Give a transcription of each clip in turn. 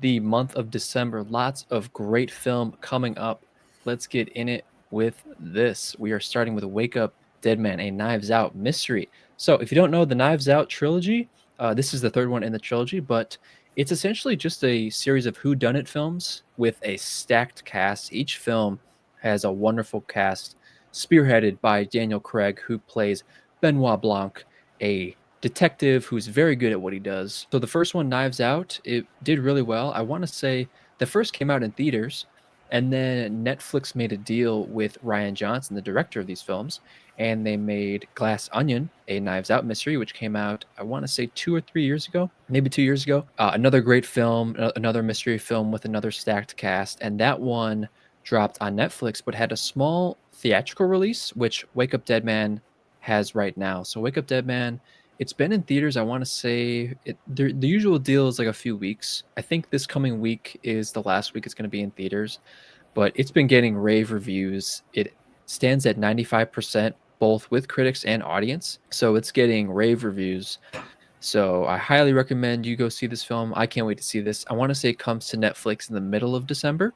the month of December. Lots of great film coming up. Let's get in it with this. We are starting with Wake Up Dead Man, a Knives Out mystery. So, if you don't know the Knives Out trilogy, this is the third one in the trilogy, but it's essentially just a series of whodunit films with a stacked cast. Each film has a wonderful cast, spearheaded by Daniel Craig, who plays Benoit Blanc, a detective who's very good at what he does. So the first one, Knives Out, it did really well. I want to say the first came out in theaters, and then Netflix made a deal with Ryan Johnson, the director of these films, and they made Glass Onion, a Knives Out mystery, which came out, I want to say 2 or 3 years ago, maybe 2 years ago. Another great film, another mystery film with another stacked cast, and that one dropped on Netflix, but had a small theatrical release, which Wake Up Dead Man has right now. So Wake Up Dead Man, it's been in theaters. I want to say the usual deal is like a few weeks. I think this coming week is the last week it's going to be in theaters, but it's been getting rave reviews. It stands at 95%, both with critics and audience. So it's getting rave reviews. So I highly recommend you go see this film. I can't wait to see this. I want to say it comes to Netflix in the middle of December.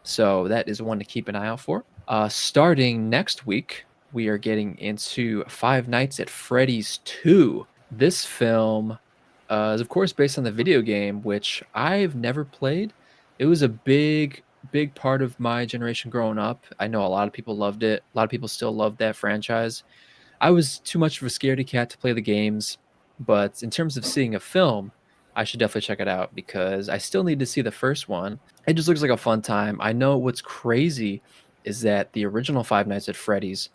So that is one to keep an eye out for. Starting next week, we are getting into Five Nights at Freddy's 2. This film is, of course, based on the video game, which I've never played. It was a big part of my generation growing up. I know a lot of people loved it. A lot of people still love that franchise. I was too much of a scaredy cat to play the games, but in terms of seeing a film, I should definitely check it out because I still need to see the first one. It just looks like a fun time. I know what's crazy is that the original Five Nights at Freddy's,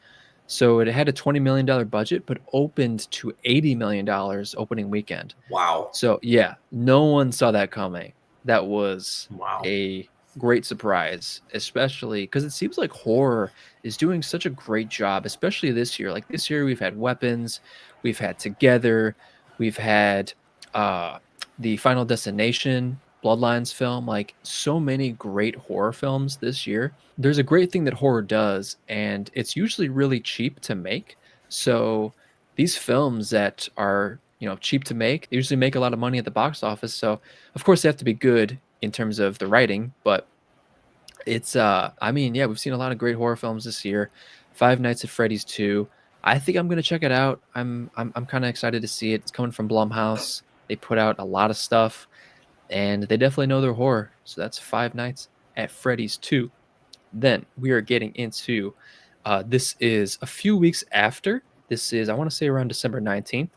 so it had a $20 million budget, but opened to $80 million opening weekend. Wow. So yeah, no one saw that coming. That was Wow. a great surprise, especially because it seems like horror is doing such a great job, especially this year. Like this year, we've had Weapons, we've had Together, we've had uh, the Final Destination, Bloodlines film. Like so many great horror films this year. There's a great thing that horror does, and it's usually really cheap to make. So these films that are cheap to make, they usually make a lot of money at the box office. So of course they have to be good in terms of the writing, but it's I mean, yeah, we've seen a lot of great horror films this year. Five Nights at Freddy's 2. I think I'm gonna check it out. I'm kind of excited to see it. It's coming from Blumhouse. They put out a lot of stuff, and they definitely know their horror. So that's Five Nights at Freddy's 2. Then we are getting into this is a few weeks after. This is, I want to say, around December 19th.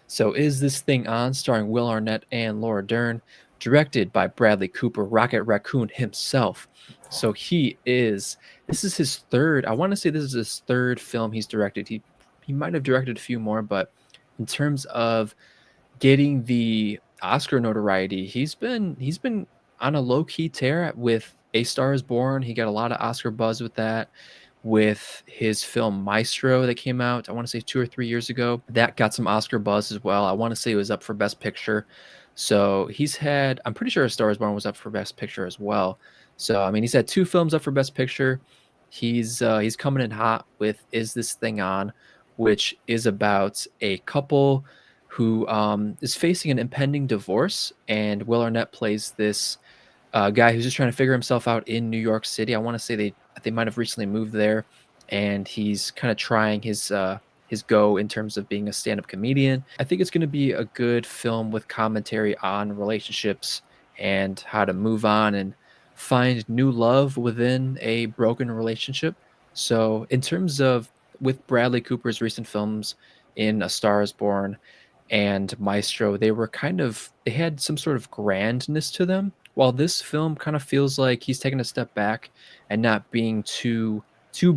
So Is This Thing On, starring Will Arnett and Laura Dern, directed by Bradley Cooper, Rocket Raccoon himself. So this is his third, I want to say this is his third film he's directed. He might have directed a few more, but in terms of getting the Oscar notoriety, he's been on a low key tear with A Star Is Born. He got a lot of Oscar buzz with that. With his film Maestro that came out, I want to say 2 or 3 years ago, that got some Oscar buzz as well. I want to say it was up for Best Picture. So he's had, I'm pretty sure A Star Is Born was up for Best Picture as well. So I mean, he's had two films up for Best Picture. He's coming in hot with Is This Thing On, which is about a couple who is facing an impending divorce, and Will Arnett plays this guy who's just trying to figure himself out in New York City. I want to say they might have recently moved there, and he's kind of trying his go in terms of being a stand-up comedian. I think it's going to be a good film with commentary on relationships and how to move on and find new love within a broken relationship. So, in terms of with Bradley Cooper's recent films in A Star Is Born and Maestro, they had some sort of grandness to them. While this film kind of feels like he's taking a step back and not being too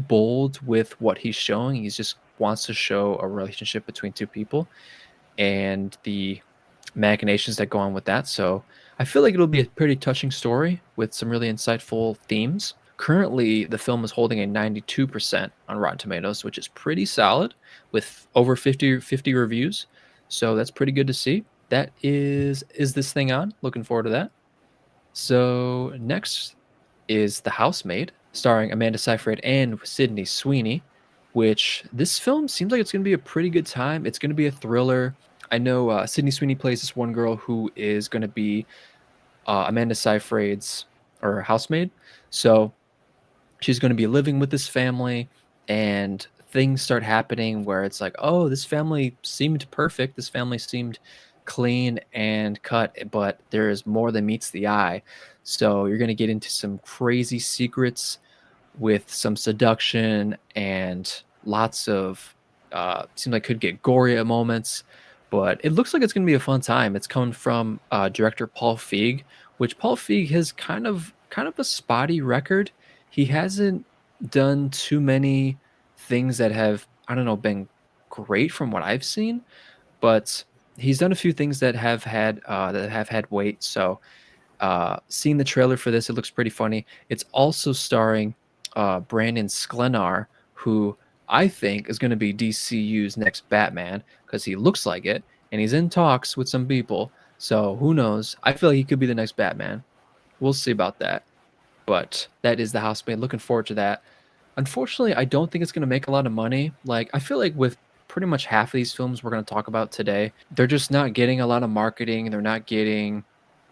bold with what he's showing. He just wants to show a relationship between two people and the machinations that go on with that. So I feel like it'll be a pretty touching story with some really insightful themes. Currently, the film is holding a 92% on Rotten Tomatoes, which is pretty solid with over 50 reviews. So that's pretty good to see. That is This Thing On? Looking forward to that. So next is The Housemaid, starring Amanda Seyfried and Sydney Sweeney, which this film seems like it's going to be a pretty good time. It's going to be a thriller. I know Sydney Sweeney plays this one girl who is going to be Amanda Seyfried's or housemaid. So she's going to be living with this family, and things start happening where it's like, oh, this family seemed perfect. This family seemed clean and cut, but there's more than meets the eye. So you're going to get into some crazy secrets with some seduction and lots of seems like could get gory at moments, but it looks like it's going to be a fun time. It's coming from director Paul Feig, which Paul Feig has kind of a spotty record. He hasn't done too many things that have, I don't know, been great from what I've seen, but he's done a few things that have had weight. So seeing the trailer for this, it looks pretty funny. It's also starring Brandon Sklenar, who I think is going to be DCU's next Batman because he looks like it, and he's in talks with some people. So who knows? I feel like he could be the next Batman. We'll see about that. But that is the housemaid. Looking forward to that. Unfortunately, I don't think it's going to make a lot of money. Like, I feel like with pretty much half of these films we're going to talk about today, they're just not getting a lot of marketing. They're not getting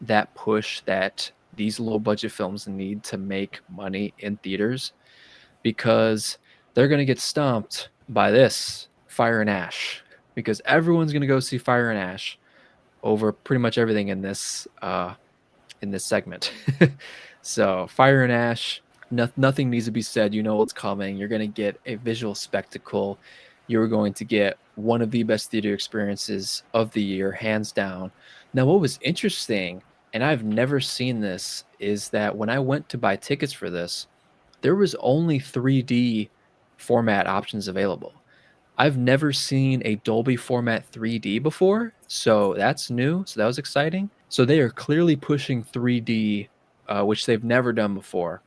that push that these low budget films need to make money in theaters because they're going to get stomped by this Fire and Ash because everyone's going to go see Fire and Ash over pretty much everything in this segment. So, Fire and Ash, nothing needs to be said. You know what's coming. You're going to get a visual spectacle. You're going to get one of the best theater experiences of the year, hands down. Now, what was interesting, and I've never seen this, is that when I went to buy tickets for this, there was only 3D format options available. I've never seen a Dolby format 3D before, so that's new. So that was exciting. So they are clearly pushing 3D, which they've never done before.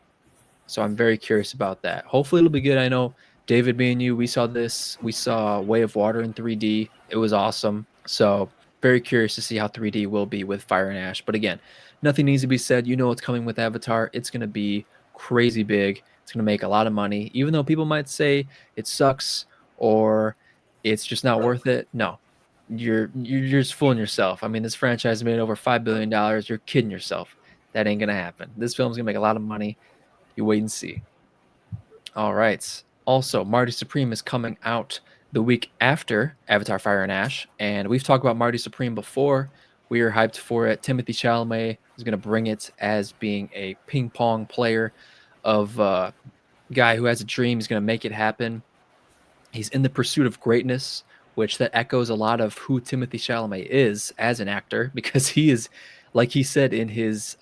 So I'm very curious about that. Hopefully it'll be good. I know David, me and you, we saw this. We saw Way of Water in 3D. It was awesome. So very curious to see how 3D will be with Fire and Ash. But again, nothing needs to be said. You know what's coming with Avatar. It's going to be crazy big. It's going to make a lot of money, even though people might say it sucks or it's just not worth it. No, you're just fooling yourself. I mean, this franchise made over $5 billion. You're kidding yourself. That ain't gonna happen. This film's gonna make a lot of money. You wait and see. All right. Also, Marty Supreme is coming out the week after Avatar Fire and Ash, and we've talked about Marty Supreme before. We are hyped for it. Timothy Chalamet is going to bring it as being a ping pong player of guy who has a dream. He's going to make it happen. He's in the pursuit of greatness, which that echoes a lot of who Timothy Chalamet is as an actor, because he is, like he said in his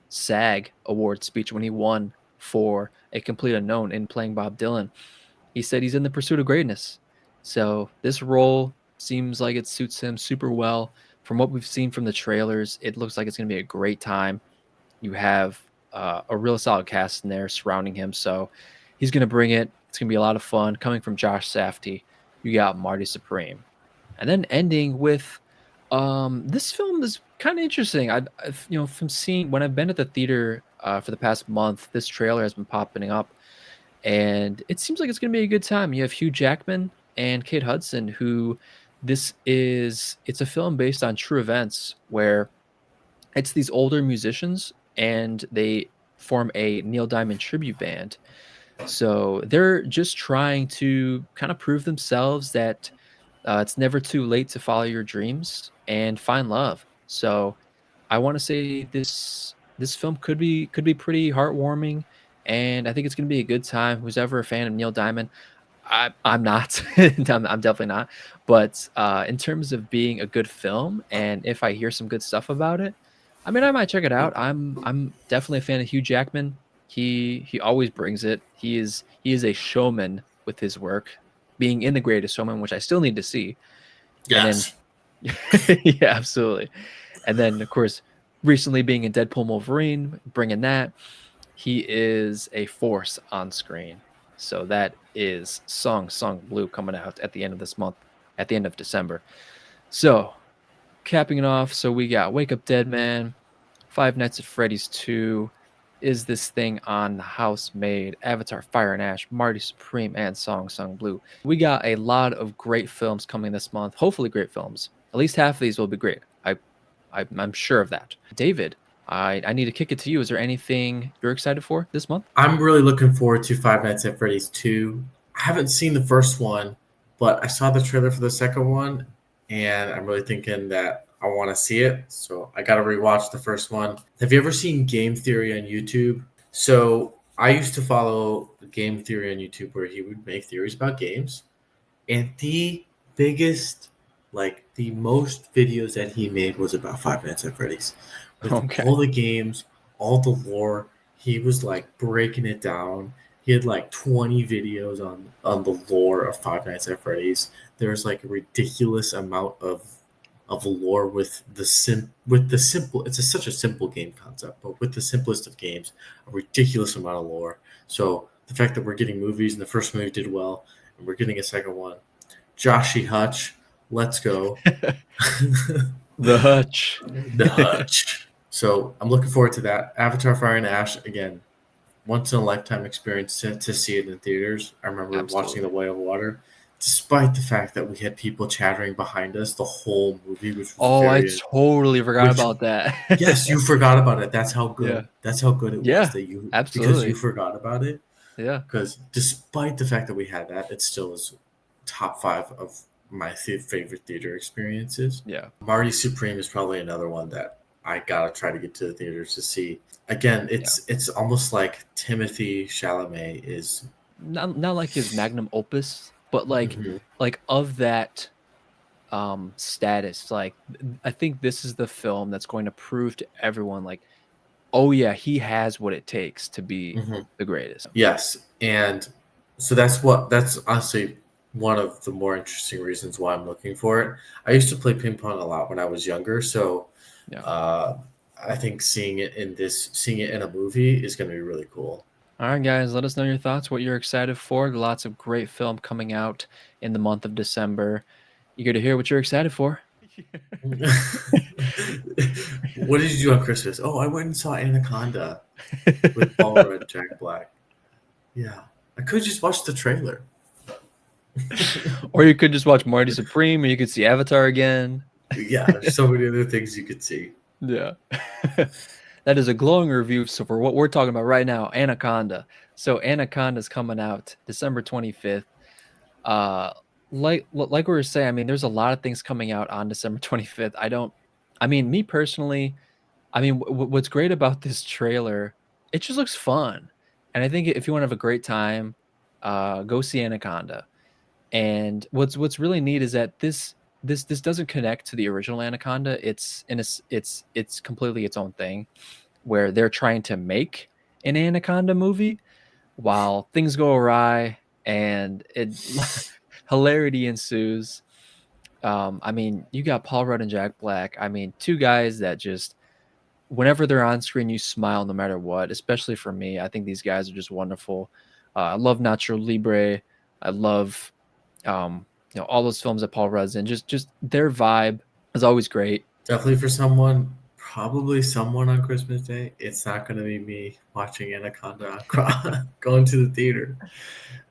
SAG award speech when he won for A Complete Unknown in playing Bob Dylan, he said he's in the pursuit of greatness. So this role seems like it suits him super well. From what we've seen from the trailers, it looks like it's going to be a great time. You have a real solid cast in there surrounding him, so he's going to bring it. It's going to be a lot of fun. Coming from Josh Safdie, you got Marty Supreme, and then ending with this film is kind of interesting. I've from seeing when I've been at the theater for the past month, this trailer has been popping up, and it seems like it's going to be a good time. You have Hugh Jackman and Kate Hudson, who it's a film based on true events where it's these older musicians and they form a Neil Diamond tribute band. So they're just trying to kind of prove themselves that it's never too late to follow your dreams and find love. So I want to say this film could be pretty heartwarming, and I think it's going to be a good time. Who's ever a fan of Neil Diamond, I'm not. I'm definitely not. But in terms of being a good film, and if I hear some good stuff about it, I mean, I might check it out. I'm definitely a fan of Hugh Jackman. He always brings it. He is a showman with his work, being in The Greatest Showman, which I still need to see. And then, Yes. yeah, absolutely. And then, of course, recently being in Deadpool Wolverine, bringing that, he is a force on screen. So that is Song Blue coming out at the end of this month, at the end of December. So capping it off, so we got Wake Up Dead Man, Five Nights at Freddy's 2, Is This Thing on the Housemaid, Avatar Fire and Ash, Marty Supreme, and Song Blue. We got a lot of great films coming this month. Hopefully great films. At least half of these will be great. I'm sure of that. David, I need to kick it to you. Is there anything you're excited for this month? I'm really looking forward to Five Nights at Freddy's 2. I haven't seen the first one, but I saw the trailer for the second one, and I'm really thinking that I want to see it. So I got to rewatch the first one. Have you ever seen Game Theory on YouTube? So I used to follow Game Theory on YouTube where he would make theories about games. And the biggest, like the most videos that he made was about Five Nights at Freddy's. With Okay. all the games, all the lore, he was like breaking it down. He had like 20 videos on the lore of Five Nights at Freddy's. There's like a ridiculous amount of lore with the simple such a simple game concept, but with the simplest of games, a ridiculous amount of lore. So the fact that we're getting movies and the first movie did well, and we're getting a second one. Joshy Hutch, let's go. The Hutch. The Hutch. So I'm looking forward to that. Avatar Fire and Ash, again, once in a lifetime experience to see it in theaters. I remember watching The Absolutely. Way of Water, despite the fact that we had people chattering behind us the whole movie, Oh, I totally forgot which about that. yes, you forgot about it. Yeah. That's how good it was Yeah. that you because you Absolutely. forgot about it. Yeah. Because despite the fact that we had that, it still is top five of my favorite theater experiences. Yeah. Marty Supreme is probably another one that I gotta try to get to the theaters to see. Again, Yeah. it's almost like Timothy Chalamet is. Not like his magnum opus, but Mhm, like of that status. Like I think this is the film that's going to prove to everyone like, oh yeah, he has what it takes to be mhm. the greatest. Yes, and so that's honestly one of the more interesting reasons why I'm looking for it. I used to play ping pong a lot when I was younger, so Yeah. uh, I think seeing it in a movie is going to be really cool. All right, guys, let us know your thoughts, what you're excited for. Lots of great film coming out in the month of December. Eager to hear what you're excited for. What did you do on Christmas? Oh, I went and saw Anaconda with Paul Rudd and Jack Black. Yeah, I could just watch the trailer. Or you could just watch Marty Supreme, or you could see Avatar again. Yeah, there's so many other things you could see. Yeah. That is a glowing review. So for what we're talking about right now, Anaconda. So Anaconda's coming out December 25th. Uh like we were saying, I mean, there's a lot of things coming out on December 25th. I mean, me personally, I mean, what's great about this trailer, it just looks fun. And I think if you want to have a great time, go see Anaconda. And what's really neat is that this doesn't connect to the original Anaconda. It's completely its own thing where they're trying to make an Anaconda movie while things go awry and it hilarity ensues. I mean, you got Paul Rudd and Jack Black. I mean, two guys that just whenever they're on screen, you smile no matter what. Especially for me, I think these guys are just wonderful. I love Nacho Libre. I love all those films that Paul Rudd's in. Just their vibe is always great. Definitely for someone, probably someone on Christmas Day. It's not going to be me watching Anaconda, going to the theater,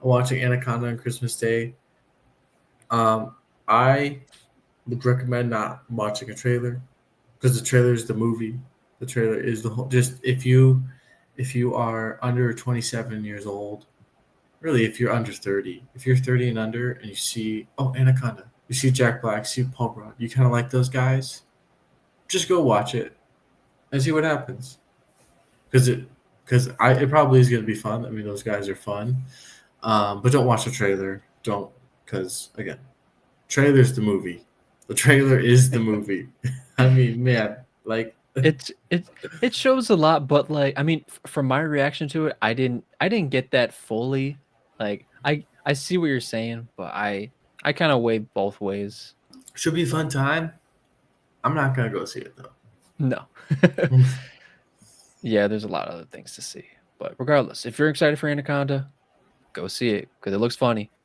watching Anaconda on Christmas Day. I would recommend not watching a trailer because the trailer is the movie. The trailer is the whole. Just if you are under 27 years old, really if you're under 30, if you're 30 and under, and you see Anaconda, you see Jack Black, see Paul Rudd, you kind of like those guys, just go watch it and see what happens. Because it probably is going to be fun. I mean, those guys are fun, but don't watch the trailer. Don't because again, trailer's the movie. The trailer is the movie. I mean, man, like It shows a lot, but like I mean, from my reaction to it, I didn't get that fully. Like I see what you're saying, but I kind of weigh both ways. should be a fun time. I'm not gonna go see it though. No. Yeah, there's a lot of other things to see. But regardless, if you're excited for Anaconda, go see it because it looks funny.